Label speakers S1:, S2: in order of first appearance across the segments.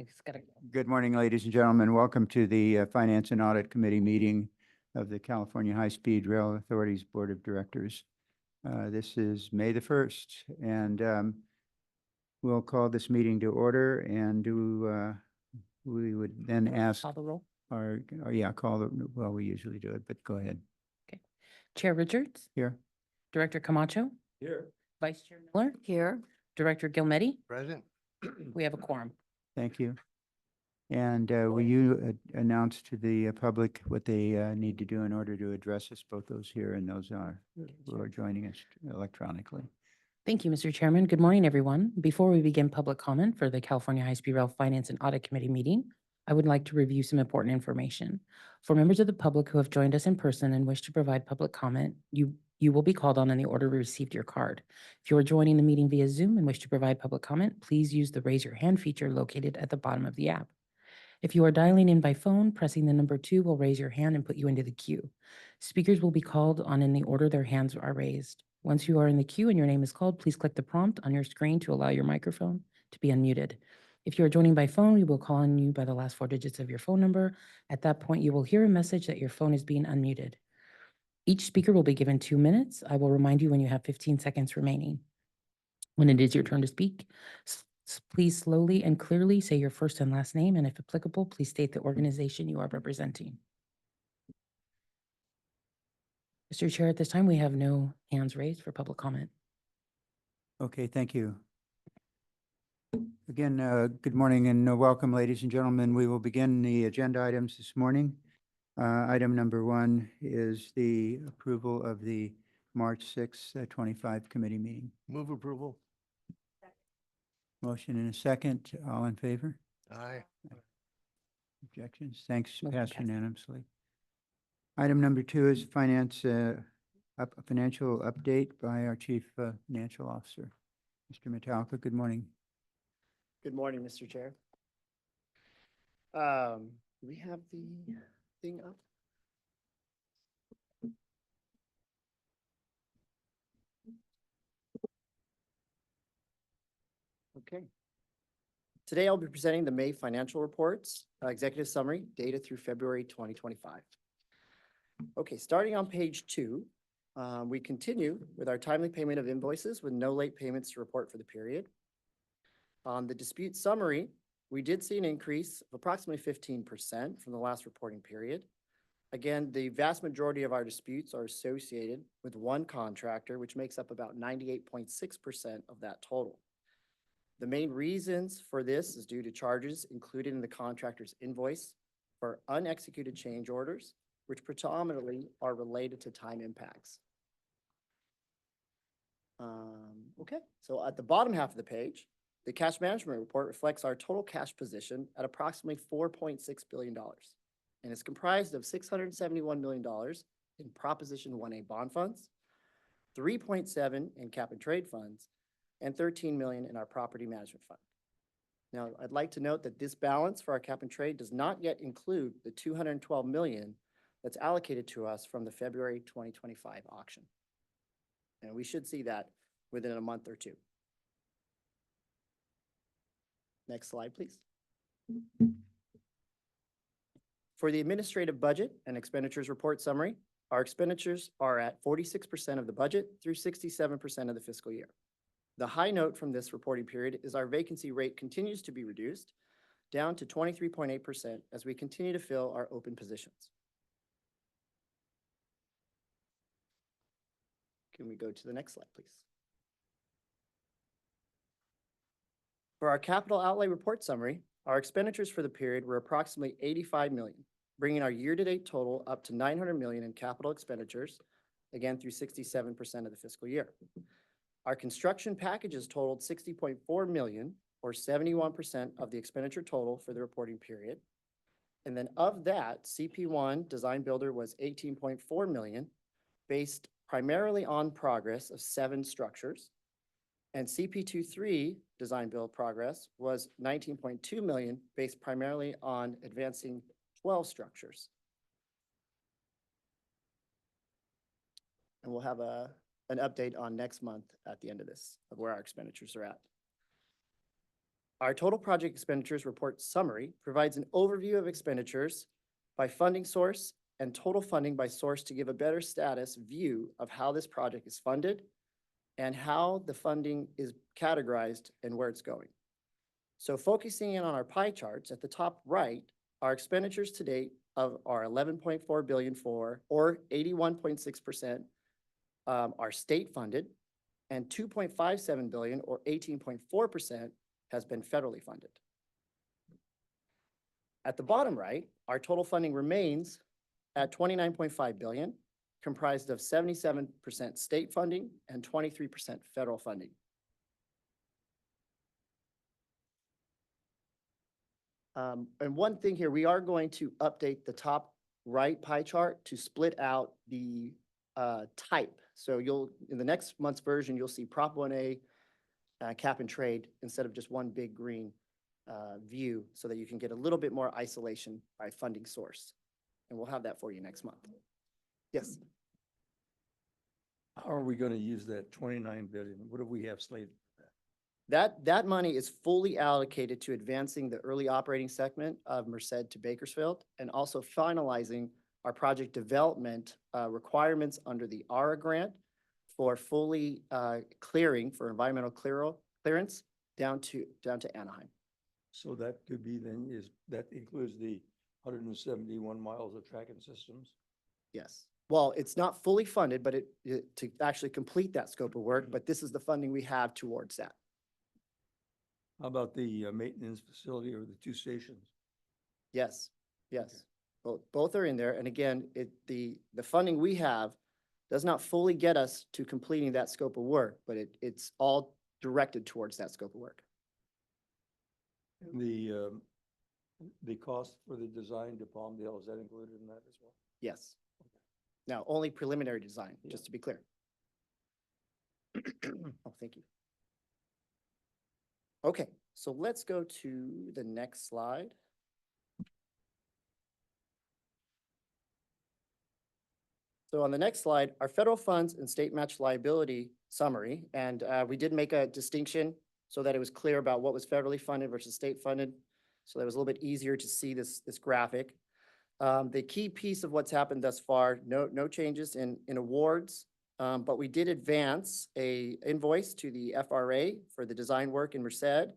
S1: It's gotta go.
S2: Good morning, ladies and gentlemen. Welcome to the Finance and Audit Committee meeting of the California High-Speed Rail Authority's Board of Directors. This is May the 1st, and we'll call this meeting to order, and we would then ask
S1: Call the roll.
S2: well, we usually do it, but go ahead.
S1: Chair Richards,
S2: Here.
S1: Director Camacho,
S3: Here.
S1: Vice Chair Miller,
S4: Here.
S1: Director Gilmetti.
S3: Present.
S1: We have a quorum.
S2: Thank you. And will you announce to the public what they need to do in order to address us, both those here and those who are joining us electronically?
S1: Thank you, Mr. Chairman. Good morning, everyone. Before we begin public comment for the California High-Speed Rail Finance and Audit Committee meeting, I would like to review some important information. For members of the public who have joined us in person and wish to provide public comment, you will be called on in the order we received your card. If you are joining the meeting via Zoom and wish to provide public comment, please use the raise your hand feature located at the bottom of the app. If you are dialing in by phone, pressing the number 2 will raise your hand and put you into the queue. Speakers will be called on in the order their hands are raised. Once you are in the queue and your name is called, please click the prompt on your screen to allow your microphone to be unmuted. If you are joining by phone, we will call on you by the last 4 digits of your phone number. At that point, you will hear a message that your phone is being unmuted. Each speaker will be given 2 minutes. I will remind you when you have 15 seconds remaining. When it is your turn to speak, please slowly and clearly say your first and last name, and if applicable, please state the organization you are representing. Mr. Chair, at this time, we have no hands raised for public comment.
S2: Okay, thank you. Again, good morning and welcome, ladies and gentlemen. We will begin the agenda items this morning. Item number 1 is the approval of the March 6, 25 committee meeting.
S3: Move approval.
S2: Motion and a second. All in favor?
S3: Aye.
S2: Objections? Thanks.
S1: Motion
S2: Passed
S1: passes.
S2: unanimously. Item number 2 is financial update by our Chief Financial Officer, Mr. Metallica. Good morning.
S5: Good morning, Mr. Chair. Do we have the thing up? Okay. Today, I'll be presenting the May financial reports, executive summary, data through February 2025. Okay, starting on page 2, we continue with our timely payment of invoices with no late payments to report for the period. On the dispute summary, we did see an increase of approximately 15% from the last reporting period. Again, the vast majority of our disputes are associated with one contractor, which makes up about 98.6% of that total. The main reasons for this is due to charges included in the contractor's invoice for unexecuted change orders, which predominantly are related to time impacts. Okay, so at the bottom half of the page, the cash management report reflects our total cash position at approximately $4.6 billion, and is comprised of $671 million in Proposition 1A bond funds, 3.7 in cap and trade funds, and $13 million in our property management fund. Now, I'd like to note that this balance for our cap and trade does not yet include the $212 million that's allocated to us from the February 2025 auction. And we should see that within a month or 2. Next slide, please. For the administrative budget and expenditures report summary, our expenditures are at 46% of the budget through 67% of the fiscal year. The high note from this reporting period is our vacancy rate continues to be reduced down to 23.8% as we continue to fill our open positions. Can we go to the next slide, please? For our capital outlay report summary, our expenditures for the period were approximately $85 million, bringing our year-to-date total up to $900 million in capital expenditures, again through 67% of the fiscal year. Our construction packages totaled $60.4 million, or 71% of the expenditure total for the reporting period. And then of that, CP1 design builder was $18.4 million, based primarily on progress of 7 structures. And CP23 design build progress was $19.2 million, based primarily on advancing 12 structures. And we'll have an update on next month at the end of this, of where our expenditures are at. Our total project expenditures report summary provides an overview of expenditures by funding source and total funding by source to give a better status view of how this project is funded and how the funding is categorized and where it's going. So focusing in on our pie charts at the top right, our expenditures to date of our 11.4 billion for, or 81.6%, are state funded, and 2.57 billion or 18.4% has been federally funded. At the bottom right, our total funding remains at 29.5 billion, comprised of 77% state funding and 23% federal funding. And one thing here, we are going to update the top right pie chart to split out the type. So in the next month's version, you'll see Prop 1A, cap and trade, instead of just one big green view, so that you can get a little bit more isolation by funding source. And we'll have that for you next month. Yes,
S3: How are we gonna use that 29 billion? What do we have slated?
S5: that money is fully allocated to advancing the early operating segment of Merced to Bakersfield, and also finalizing our project development requirements under the ARA grant for fully clearing for environmental clearance down to Anaheim.
S3: So that could be then, that includes the 171 miles of tracking systems?
S5: Yes. Well, it's not fully funded, but to actually complete that scope of work, but this is the funding we have towards that.
S3: How about the maintenance facility or the two stations?
S5: Yes, yes. Both are in there. And again, the funding we have does not fully get us to completing that scope of work, but it's all directed towards that scope of work.
S3: And the cost for the design to Palmdale, is that included in that as well?
S5: Yes. Now, only preliminary design, just to be clear. Oh, thank you. Okay, so let's go to the next slide. So on the next slide, our federal funds and state match liability summary, and we did make a distinction so that it was clear about what was federally funded versus state funded. So that was a little bit easier to see this graphic. The key piece of what's happened thus far, no changes in awards, but we did advance a invoice to the FRA for the design work in Merced.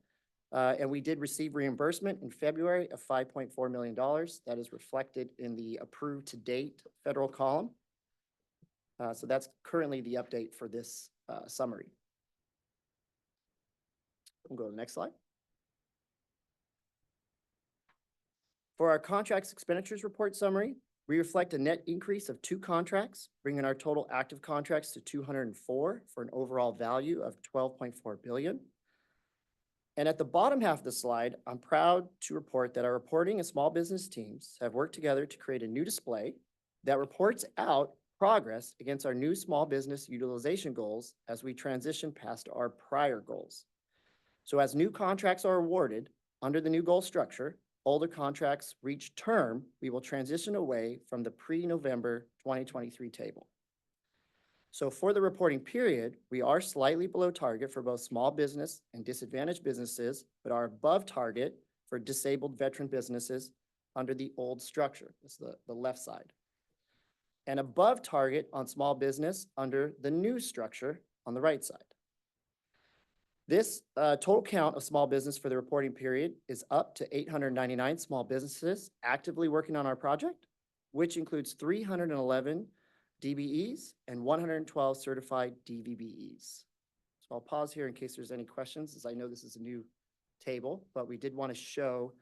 S5: And we did receive reimbursement in February of $5.4 million. That is reflected in the approved to date federal column. So that's currently the update for this summary. We'll go to the next slide. For our contracts expenditures report summary, we reflect a net increase of 2 contracts, bringing our total active contracts to 204 for an overall value of $12.4 billion. And at the bottom half of the slide, I'm proud to report that our reporting and small business teams have worked together to create a new display that reports out progress against our new small business utilization goals as we transition past our prior goals. So as new contracts are awarded under the new goal structure, older contracts reach term, we will transition away from the pre-November 2023 table. So for the reporting period, we are slightly below target for both small business and disadvantaged businesses, but are above target for disabled veteran businesses under the old structure. This is the left side. And above target on small business under the new structure on the right side. This total count of small business for the reporting period is up to 899 small businesses actively working on our project, which includes 311 DBEs and 112 certified DVBEs. So I'll pause here in case there's any questions, as I know this is a new table, but we did want to show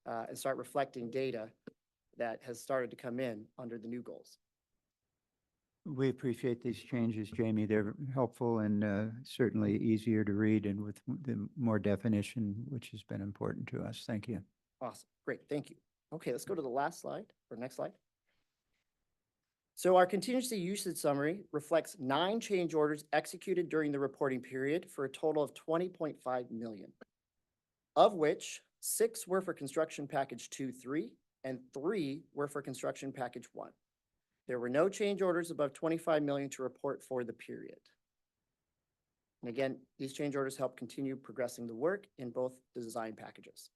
S5: and start reflecting data that has started to come in under the new goals.
S2: We appreciate these changes, Jamie. They're helpful and certainly easier to read and with the more definition, which has been important to us. Thank you.
S5: Awesome. Great. Thank you. Okay, let's go to the last slide or next slide. So our contingency usage summary reflects 9 change orders executed during the reporting period for a total of 20.5 million, of which 6 were for construction package 2-3 and 3 were for construction package 1. There were no change orders above 25 million to report for the period. And again, these change orders help continue progressing the work in both the design packages.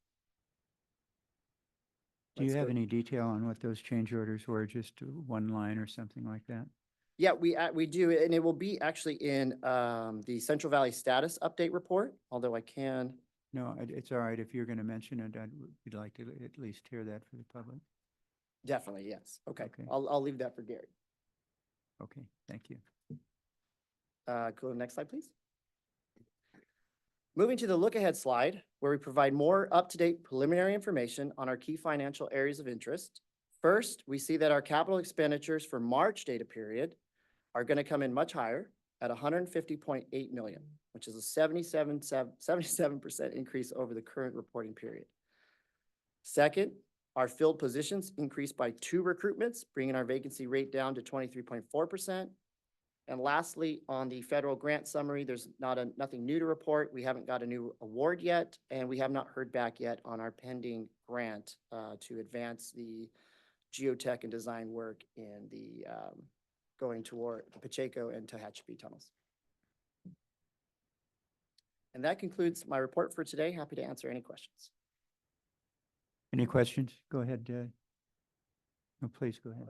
S2: Do you
S5: Let's
S2: have
S5: go-
S2: any detail on what those change orders were? Just one line or something like that?
S5: Yeah, we do, and it will be actually in the Central Valley Status Update Report, although I can,
S2: No, it's all right. If you're going to mention it, we'd like to at least hear that for the public.
S5: definitely, yes. Okay,
S2: Okay.
S5: I'll leave that for Gary.
S2: Okay, thank you.
S5: Go to the next slide, please. Moving to the look ahead slide, where we provide more up-to-date preliminary information on our key financial areas of interest. First, we see that our capital expenditures for March data period are going to come in much higher at 150.8 million, which is a 77% increase over the current reporting period. Second, our filled positions increased by 2 recruitments, bringing our vacancy rate down to 23.4%. And lastly, on the federal grant summary, there's nothing new to report. We haven't got a new award yet, and we have not heard back yet on our pending grant to advance the geotech and design work in the going toward the Pacheco and Tehachapi tunnels. And that concludes my report for today. Happy to answer any questions.
S2: Any questions? Go ahead. No, please go ahead.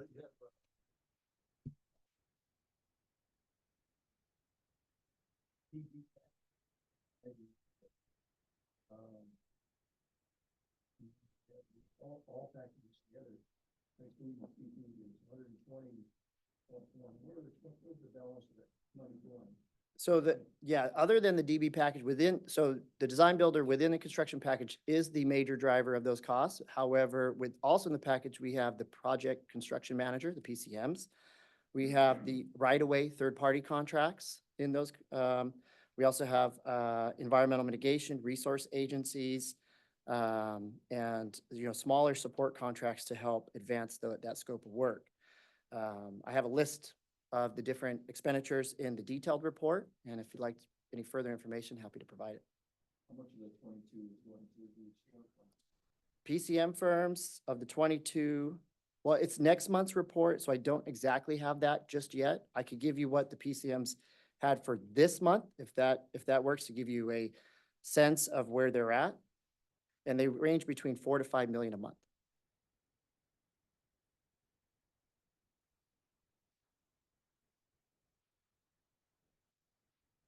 S3: All packages together, including the CP is 120.1. Where's the balance of it? 91.
S5: So other than the DB package so the design builder within the construction package is the major driver of those costs. However, also in the package, we have the project construction manager, the PCMs. We have the right-of-way third-party contracts in those. We also have environmental mitigation, resource agencies, and smaller support contracts to help advance that scope of work. I have a list of the different expenditures in the detailed report, and if you'd like any further information, happy to provide it.
S3: How much of the 22 is going to the short fund?
S5: PCM firms of the 22, well, it's next month's report, so I don't exactly have that just yet. I could give you what the PCMs had for this month, if that works, to give you a sense of where they're at. And they range between 4 to 5 million a month.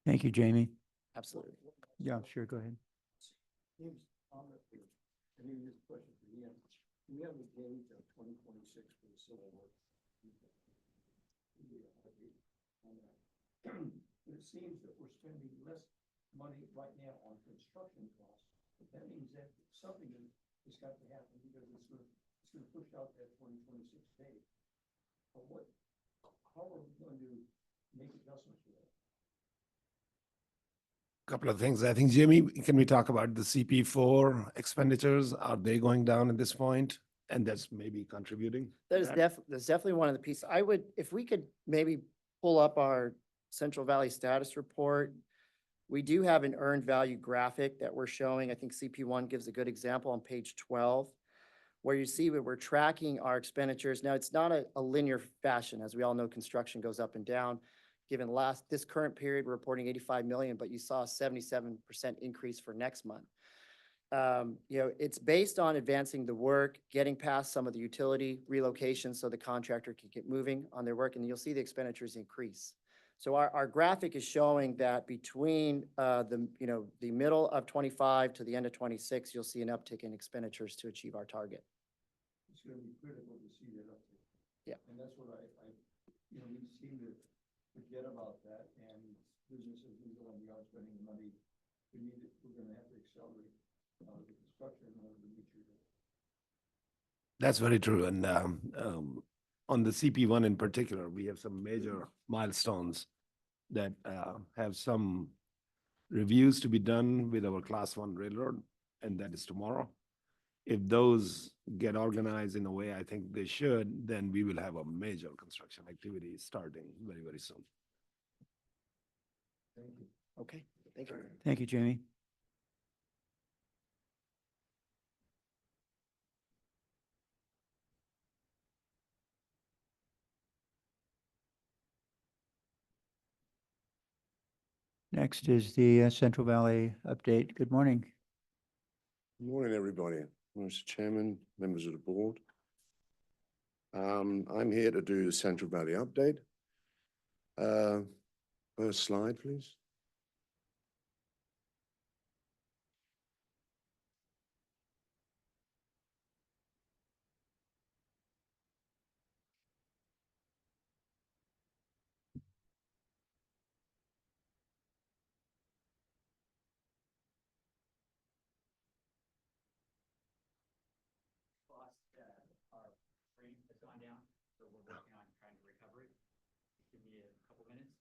S2: Thank you, Jamie.
S5: Absolutely.
S2: Yeah, sure, go ahead.
S3: James, on that here, I mean, this question for Ian. We have a gauge of 2026 for the civil work. But it seems that we're spending less money right now on construction costs. But that means that something has got to happen because it's going to push out that 2026 date. But how are we going to make adjustments for that?
S4: Couple of things. I think, Jamie, can we talk about the CP4 expenditures? Are they going down at this point? And that's maybe contributing?
S5: That's definitely one of the pieces. If we could maybe pull up our Central Valley status report. We do have an earned value graphic that we're showing. I think CP1 gives a good example on page 12, where you see that we're tracking our expenditures. Now, it's not a linear fashion. As we all know, construction goes up and down. Given this current period, we're reporting 85 million, but you saw a 77% increase for next month. It's based on advancing the work, getting past some of the utility relocations so the contractor can get moving on their work, and you'll see the expenditures increase. So our graphic is showing that between the middle of 25 to the end of 26, you'll see an uptick in expenditures to achieve our target.
S3: It's going to be critical to see that uptick.
S5: Yeah.
S3: And that's what we seem to forget about that, and businesses usually when we are spending the money, we're going to have to accelerate the construction in order to meet your goal.
S4: That's very true. And on the CP1 in particular, we have some major milestones that have some reviews to be done with our Class 1 railroad, and that is tomorrow. If those get organized in a way I think they should, then we will have a major construction activity starting very, very soon.
S3: Thank you.
S5: Okay, thank you.
S2: Thank you, Jamie. Next is the Central Valley update. Good morning.
S6: Good morning, everybody. Mr. Chairman, members of the board. I'm here to do the Central Valley update. First slide, please.
S7: Our frame has gone down, so we're working on trying to recover it. Give me a couple minutes.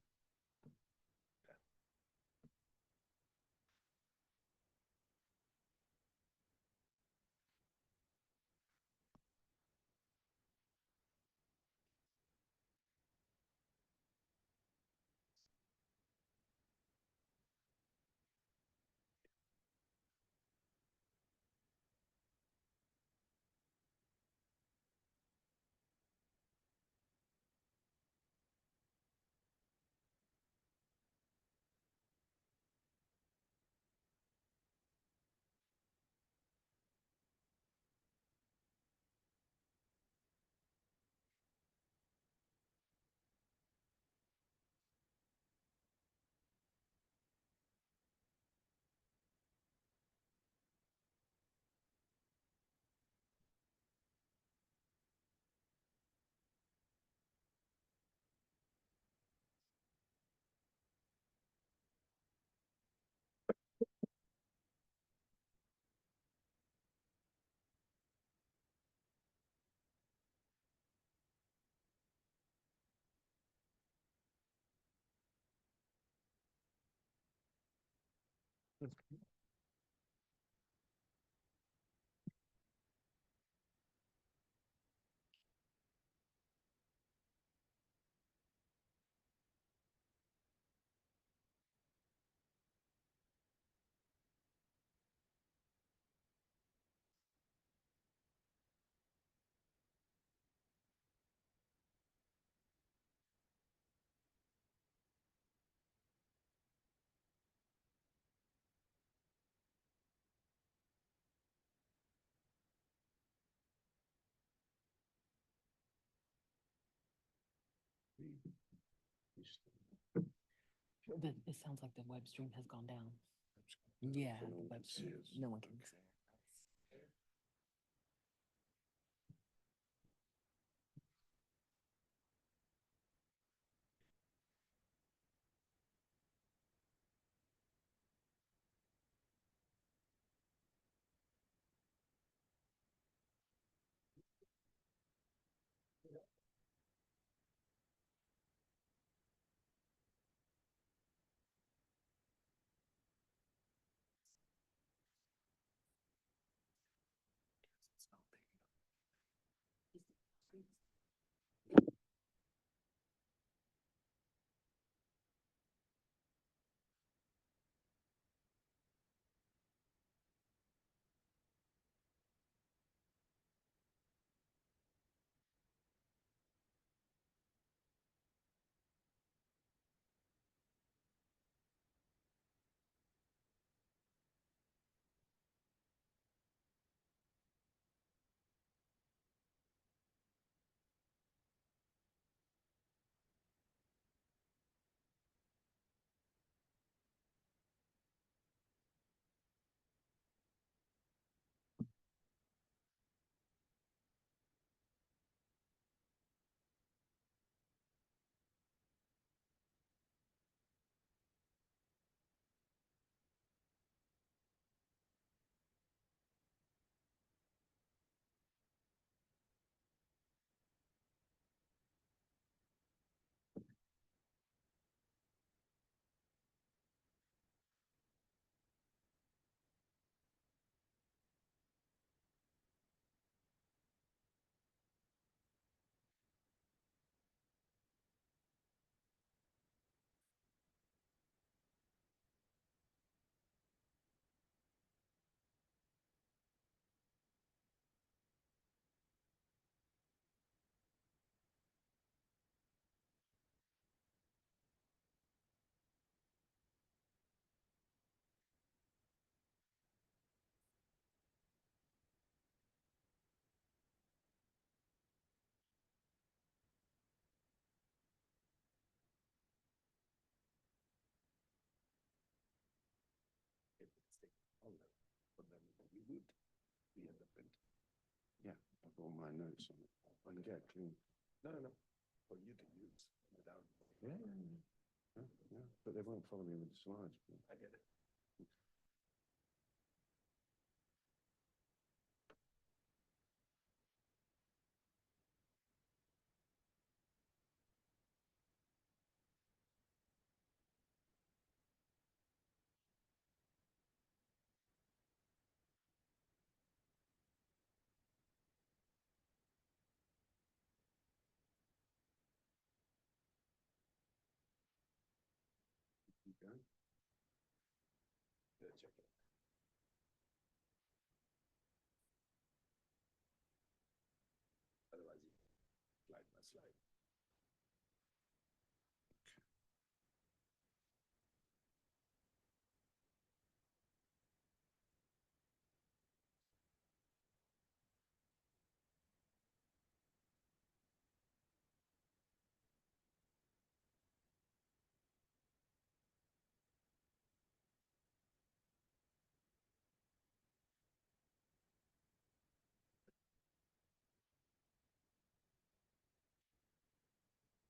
S1: It sounds like the web stream has gone down. Yeah,
S6: So no
S1: the
S6: one
S1: web
S6: can see
S1: stream,
S6: us.
S1: no one can.
S6: Yeah, I've got all my notes on it. I can get clean. No, for you to use without. Yeah. Yeah, but they won't follow me with the slides. I get it. Keep going. Yeah, check it. Otherwise, you slide by slide.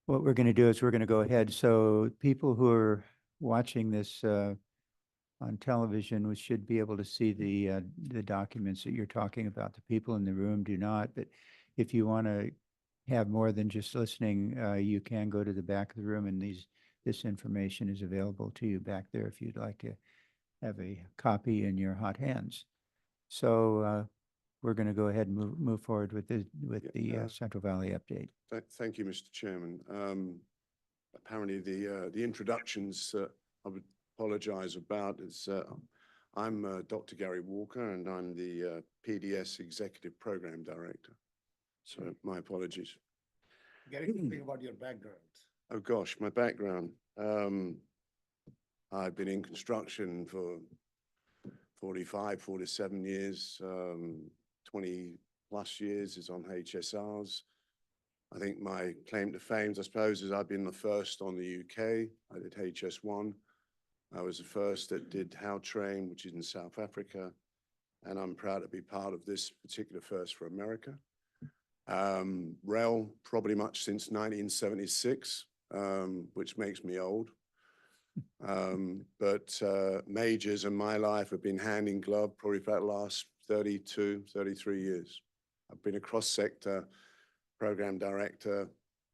S2: What we're going to do is we're going to go ahead. So people who are watching this on television, we should be able to see the documents that you're talking about. The people in the room do not, but if you want to have more than just listening, you can go to the back of the room and this information is available to you back there if you'd like to have a copy in your hot hands. So we're going to go ahead and move forward with the Central Valley update.
S6: Thank you, Mr. Chairman. Apparently the introductions I would apologize about is I'm Dr. Gary Walker and I'm the PDS Executive Program Director. So my apologies.
S4: Gary, think about your background.
S6: Oh gosh, my background. I've been in construction for 45, 47 years, 20 plus years is on HSRs. I think my claim to fame, I suppose, is I've been the first on the UK. I did HS1. I was the first that did Outlay, which is in South Africa. And I'm proud to be part of this particular first for America. Rail, probably much since 1976, which makes me old. But majors in my life have been hand in glove probably for the last 32, 33 years. I've been a cross-sector program director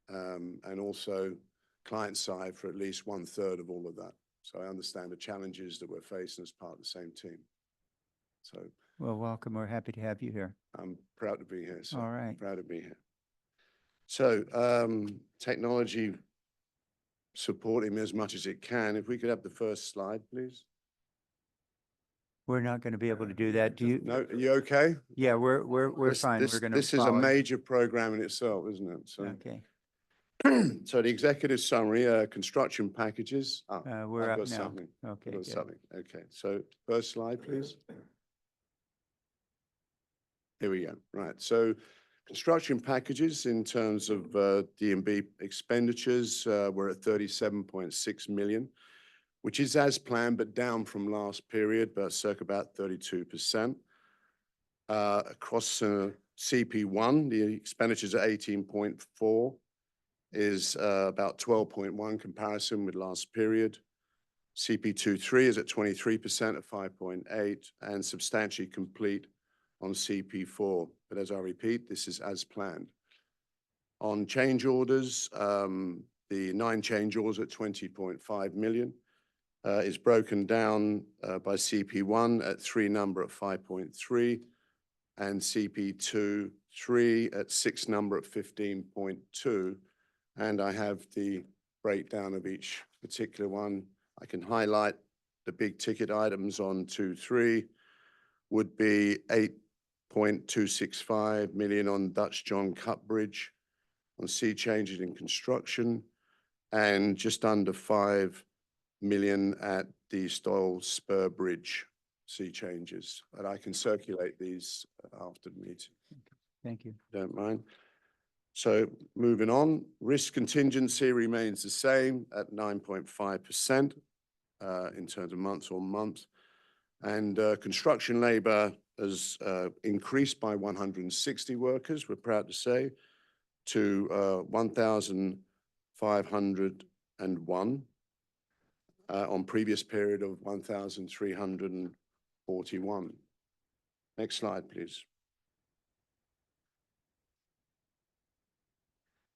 S6: and also client side for at least 1/3 of all of that. So I understand the challenges that we're facing as part of the same team. So
S2: Well, welcome. We're happy to have you here.
S6: I'm proud to be here. So
S2: All right.
S6: proud to be here. So technology supporting me as much as it can. If we could have the first slide, please.
S2: We're not going to be able to do that. Do you?
S6: No, are you okay?
S2: Yeah, we're fine. We're going to
S6: This is a
S2: follow.
S6: major program in itself, isn't it? So,
S2: Okay,
S6: so the executive summary, construction packages.
S2: we're
S6: I've
S2: up
S6: got
S2: now.
S6: something.
S2: Okay,
S6: I've got
S2: good.
S6: something. Okay, so first slide, please. Here we go. Right. So construction packages in terms of D&B expenditures, we're at 37.6 million, which is as planned, but down from last period, but circa about 32%. Across CP1, the expenditures at 18.4 is about 12.1 comparison with last period. CP23 is at 23% at 5.8 and substantially complete on CP4. But as I repeat, this is as planned. On change orders, the 9 change orders at 20.5 million is broken down by CP1 at 3 number at 5.3 and CP2 3 at 6 number at 15.2. And I have the breakdown of each particular one. I can highlight the big ticket items on 2.3 would be 8.265 million on Dutch John Cut Bridge, on sea changes in construction, and just under 5 million at the Stoyle Spur Bridge sea changes. And I can circulate these after the meeting.
S2: Thank you.
S6: Don't mind. So moving on, risk contingency remains the same at 9.5% in terms of months on month. And construction labor has increased by 160 workers, we're proud to say, to 1,501 on previous period of 1,341. Next slide, please.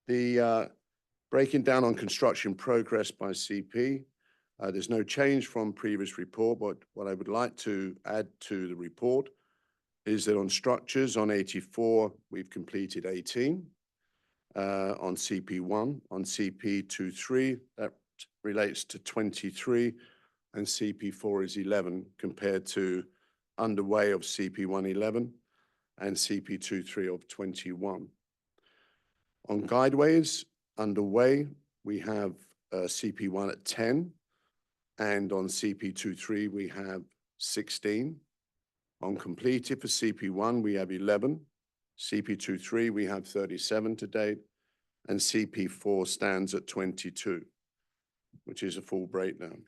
S6: The breaking down on construction progress by CP, there's no change from previous report, but what I would like to add to the report is that on structures, on 84, we've completed 18. On CP1, on CP23, that relates to 23, and CP4 is 11 compared to underway of CP1 11 and CP23 of 21. On guideways underway, we have CP1 at 10, and on CP23 we have 16. On completed for CP1 we have 11. CP23 we have 37 to date, and CP4 stands at 22, which is a full breakdown.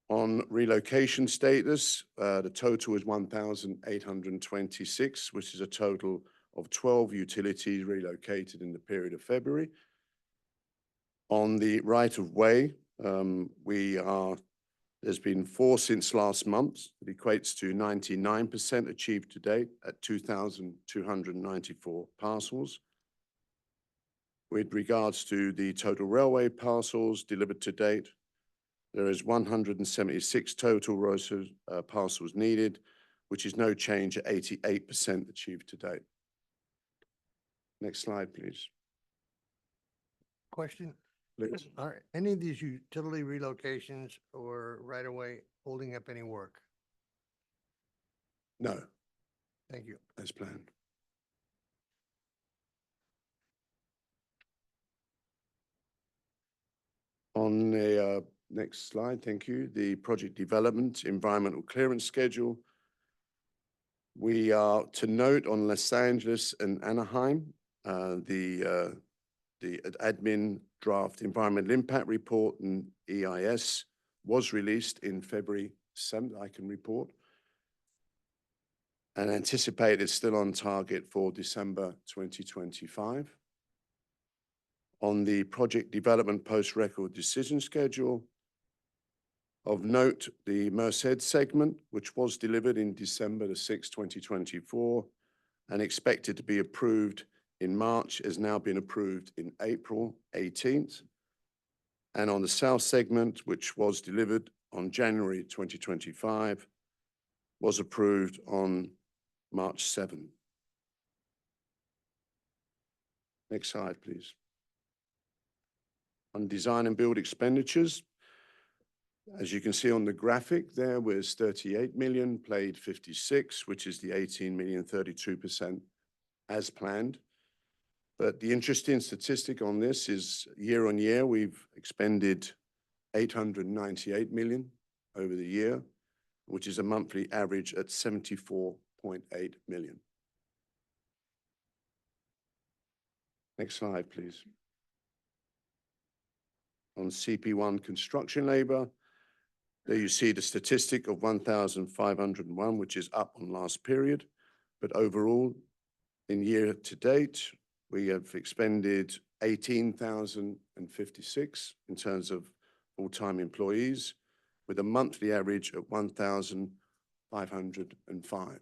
S6: On relocation status, the total is 1,826, which is a total of 12 utilities relocated in the period of February. On the right of way, there's been 4 since last month. It equates to 99% achieved to date at 2,294 parcels. With regards to the total railway parcels delivered to date, there is 176 total parcels needed, which is no change at 88% achieved to date. Next slide, please.
S8: Question,
S6: Please.
S8: are any of these utility relocations or right away holding up any work?
S6: No,
S8: Thank you.
S6: as planned. On the next slide, thank you. The project development environmental clearance schedule. We are to note on Los Angeles and Anaheim, the admin draft environmental impact report and EIS was released in February 7th, I can report, and anticipated still on target for December 2025. On the project development post-record decision schedule, of note, the Merced segment, which was delivered in December the 6th, 2024, and expected to be approved in March, has now been approved in April 18th. And on the South segment, which was delivered on January 2025, was approved on March 7th. Next slide, please. On design and build expenditures, as you can see on the graphic, there was 38 million, played 56, which is the 18 million, 32% as planned. But the interesting statistic on this is year on year, we've expended 898 million over the year, which is a monthly average at 74.8 million. Next slide, please. On CP1 construction labor, there you see the statistic of 1,501, which is up on last period. But overall, in year to date, we have expended 18,056 in terms of full-time employees, with a monthly average of 1,505.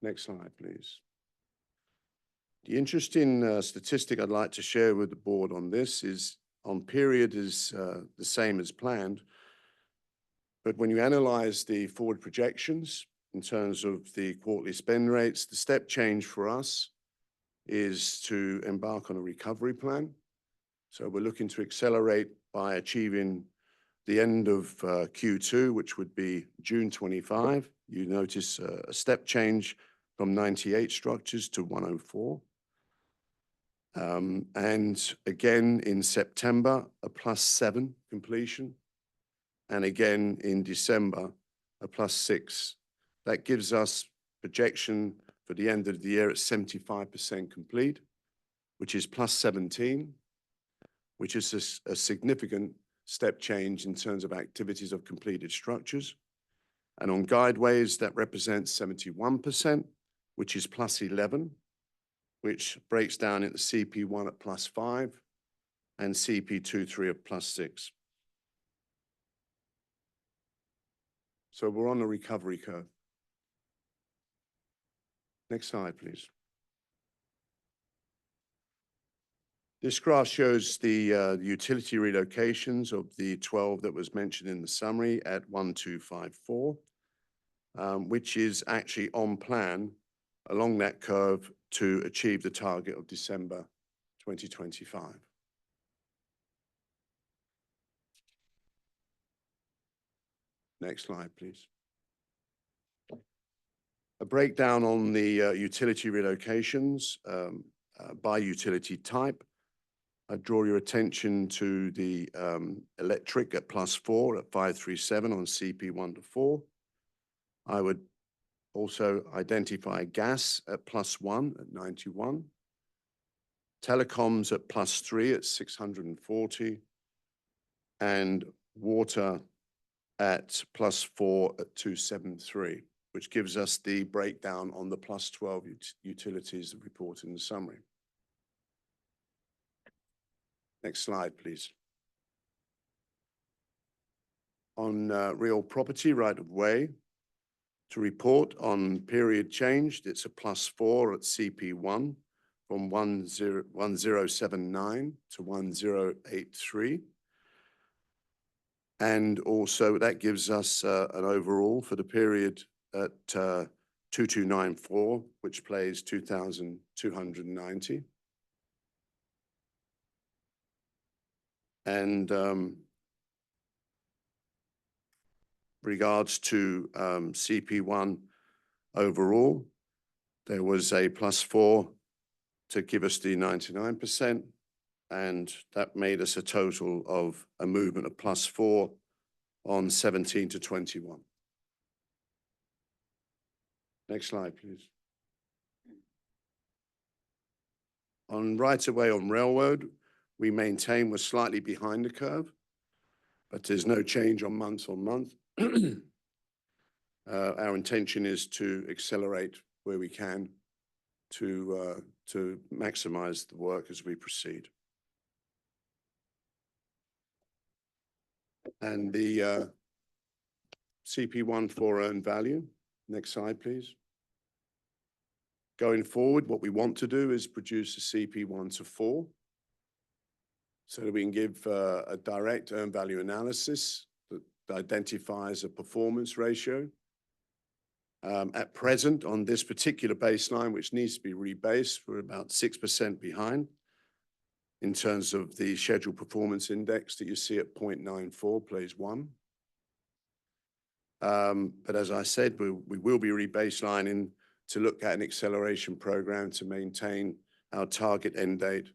S6: Next slide, please. The interesting statistic I'd like to share with the board on this is on period is the same as planned. But when you analyze the forward projections in terms of the quarterly spend rates, the step change for us is to embark on a recovery plan. So we're looking to accelerate by achieving the end of Q2, which would be June 25. You notice a step change from 98 structures to 104. And again in September, a +7 completion. And again in December, a +6. That gives us projection for the end of the year at 75% complete, which is +17, which is a significant step change in terms of activities of completed structures. And on guideways, that represents 71%, which is +11, which breaks down into CP1 at +5 and CP23 at +6. So we're on a recovery curve. Next slide, please. This graph shows the utility relocations of the 12 that was mentioned in the summary at 1254, which is actually on plan along that curve to achieve the target of December 2025. Next slide, please. A breakdown on the utility relocations by utility type. I draw your attention to the electric at +4 at 537 on CP1 to 4. I would also identify gas at +1 at 91. Telecoms at +3 at 640. And water at +4 at 273, which gives us the breakdown on the +12 utilities that report in the summary. Next slide, please. On real property right of way, to report on period changed, it's a +4 at CP1 from 1079 to 1083. And also that gives us an overall for the period at 2294, which plays 2,290. And regards to CP1 overall, there was a +4 to give us the 99%, and that made us a total of a movement of +4 on 17 to 21. Next slide, please. On right of way on railroad, we maintain we're slightly behind the curve, but there's no change on month. Our intention is to accelerate where we can to maximize the work as we proceed. And the CP1 for earned value. Next slide, please. Going forward, what we want to do is produce a CP1 to 4 so that we can give a direct earned value analysis that identifies a performance ratio. At present, on this particular baseline, which needs to be rebased, we're about 6% behind in terms of the scheduled performance index that you see at 0.94 plays 1. But as I said, we will be rebaselining to look at an acceleration program to maintain our target end date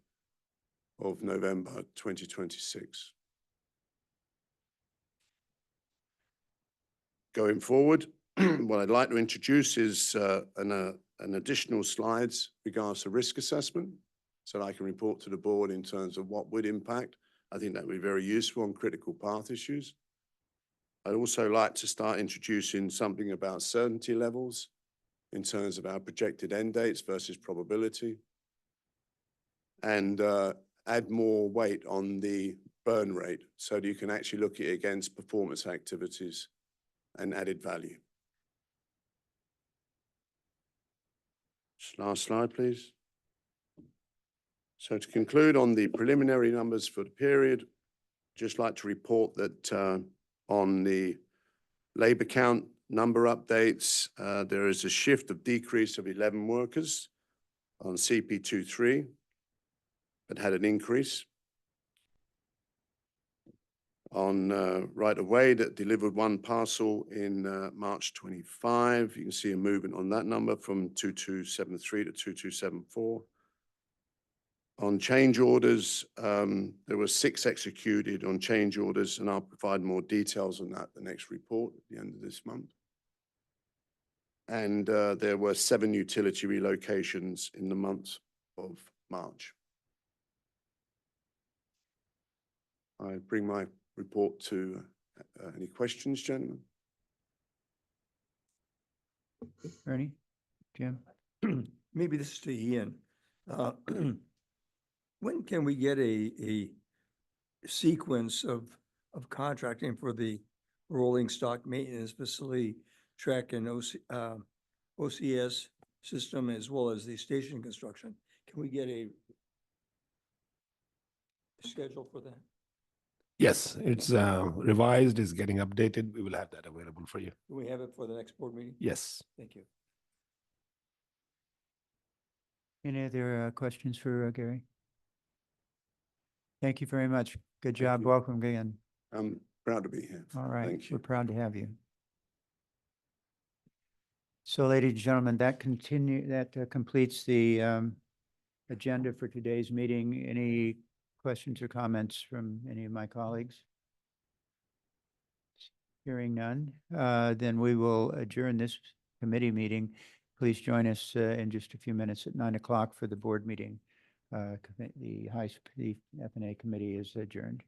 S6: of November 2026. Going forward, what I'd like to introduce is an additional slides regards to risk assessment, so that I can report to the board in terms of what would impact. I think that would be very useful on critical path issues. I'd also like to start introducing something about certainty levels in terms of our projected end dates versus probability, and add more weight on the burn rate so that you can actually look at it against performance activities and added value. Last slide, please. So to conclude on the preliminary numbers for the period, just like to report that on the labor count number updates, there is a shift of decrease of 11 workers on CP23, but had an increase. On right of way that delivered one parcel in March 25, you can see a movement on that number from 2273 to 2274. On change orders, there were 6 executed on change orders, and I'll provide more details on that the next report at the end of this month. And there were 7 utility relocations in the month of March. I bring my report to any questions, gentlemen?
S2: Ernie, Jim?
S9: Maybe this is to Ian. Uh, When can we get a sequence of contracting for the rolling stock maintenance facility track and OCS system as well as the station construction? Can we get a schedule for that?
S4: Yes, it's revised, is getting updated. We will have that available for you.
S9: Do we have it for the next board meeting?
S4: Yes.
S9: Thank you.
S2: Any other questions for Gary? Thank you very much. Good
S6: Thank
S2: job.
S6: you.
S2: Welcome again.
S6: I'm proud to be here.
S2: All right,
S6: Thank
S2: we're
S6: you.
S2: proud to have you. So ladies and gentlemen, that completes the agenda for today's meeting. Any questions or comments from any of my colleagues? Hearing none, then we will adjourn this committee meeting. Please join us in just a few minutes at 9 o'clock for the board meeting. The F&A committee is adjourned.